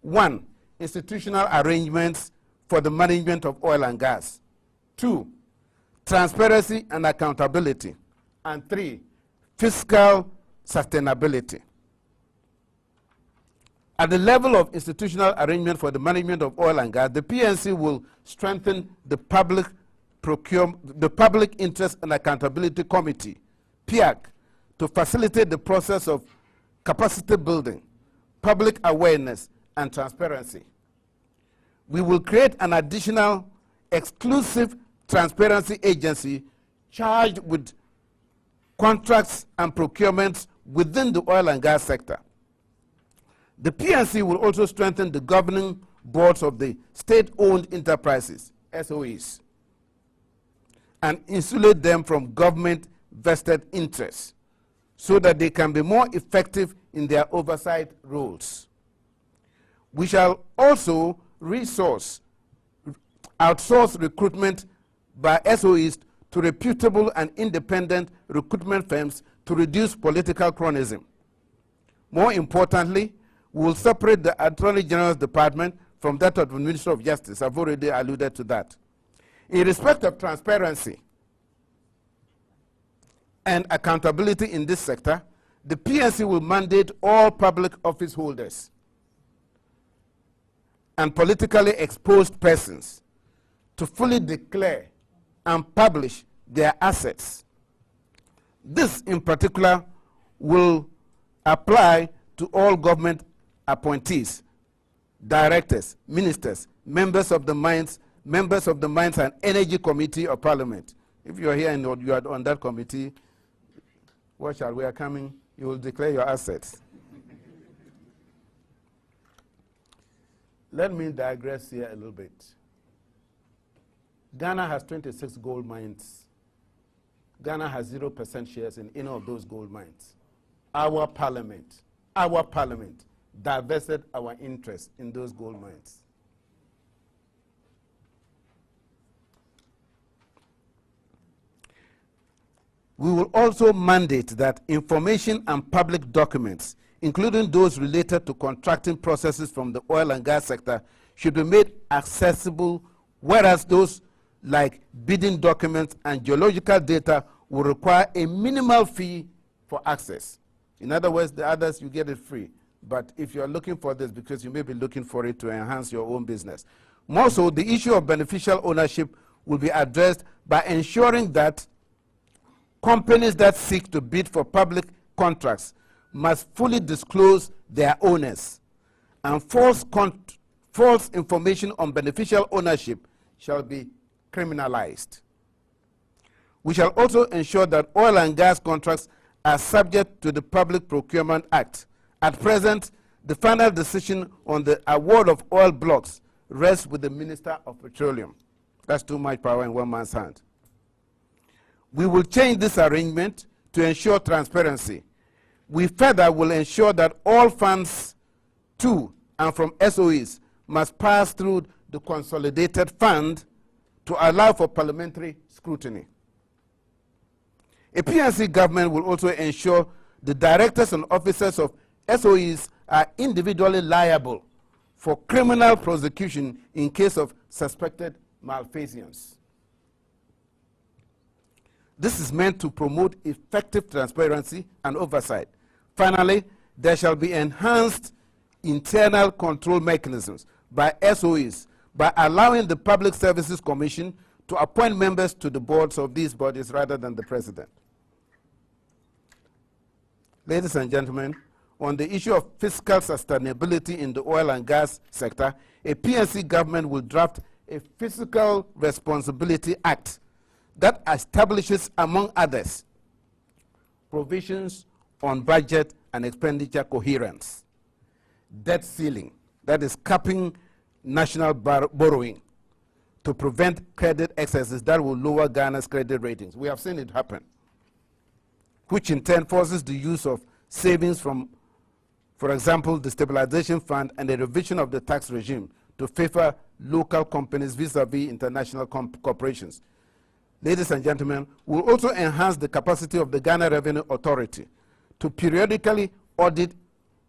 1. Institutional arrangements for the management of oil and gas. 2. Transparency and accountability. And 3. Fiscal sustainability. At the level of institutional arrangement for the management of oil and gas, the PNC will strengthen the Public Interest and Accountability Committee, PIAC, to facilitate the process of capacity building, public awareness, and transparency. We will create an additional exclusive transparency agency charged with contracts and procurements within the oil and gas sector. The PNC will also strengthen the governing boards of the state-owned enterprises, SOEs, and insulate them from government vested interests so that they can be more effective in their oversight roles. We shall also outsource recruitment by SOEs to reputable and independent recruitment firms to reduce political cronyism. More importantly, we will separate the Attorney General's Department from that of the Minister of Justice. I've already alluded to that. In respect of transparency and accountability in this sector, the PNC will mandate all public office holders and politically exposed persons to fully declare and publish their assets. This, in particular, will apply to all government appointees, directors, ministers, members of the Mines and Energy Committee of Parliament. If you are here and you are on that committee, watch out, we are coming, you will declare your assets. Let me digress here a little bit. Ghana has 26 gold mines. Ghana has 0% shares in any of those gold mines. Our parliament divested our interest in those gold mines. We will also mandate that information and public documents, including those related to contracting processes from the oil and gas sector, should be made accessible, whereas those like bidding documents and geological data will require a minimal fee for access. In other words, the others, you get it free. But if you're looking for this, because you may be looking for it to enhance your own business. More so, the issue of beneficial ownership will be addressed by ensuring that companies that seek to bid for public contracts must fully disclose their owners, and false information on beneficial ownership shall be criminalized. We shall also ensure that oil and gas contracts are subject to the Public Procurement Act. At present, the final decision on the award of oil blocks rests with the Minister of Petroleum. That's too much power in one man's hand. We will change this arrangement to ensure transparency. We further will ensure that all funds to and from SOEs must pass through the consolidated fund to allow for parliamentary scrutiny. A PNC government will also ensure the directors and officers of SOEs are individually liable for criminal prosecution in case of suspected malfeasance. This is meant to promote effective transparency and oversight. Finally, there shall be enhanced internal control mechanisms by SOEs by allowing the Public Services Commission to appoint members to the boards of these bodies rather than the president. Ladies and gentlemen, on the issue of fiscal sustainability in the oil and gas sector, a PNC government will draft a Fiscal Responsibility Act that establishes, among others, provisions on budget and expenditure coherence, debt ceiling, that is capping national borrowing to prevent credit excesses that will lower Ghana's credit ratings. We have seen it happen, which in turn forces the use of savings from, for example, the Stabilization Fund and the revision of the tax regime to favor local companies vis-a-vis international corporations. Ladies and gentlemen, we will also enhance the capacity of the Ghana Revenue Authority to periodically audit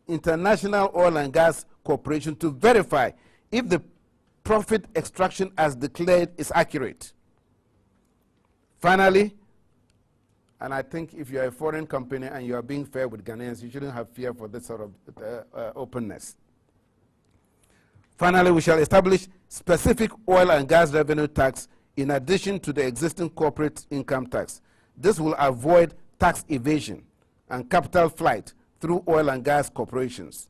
international oil and gas corporation to verify if the profit extraction as declared is accurate. Finally, and I think if you're a foreign company and you are being fair with Ghanaians, you shouldn't have fear for this sort of openness. Finally, we shall establish specific oil and gas revenue tax in addition to the existing corporate income tax. This will avoid tax evasion and capital flight through oil and gas corporations.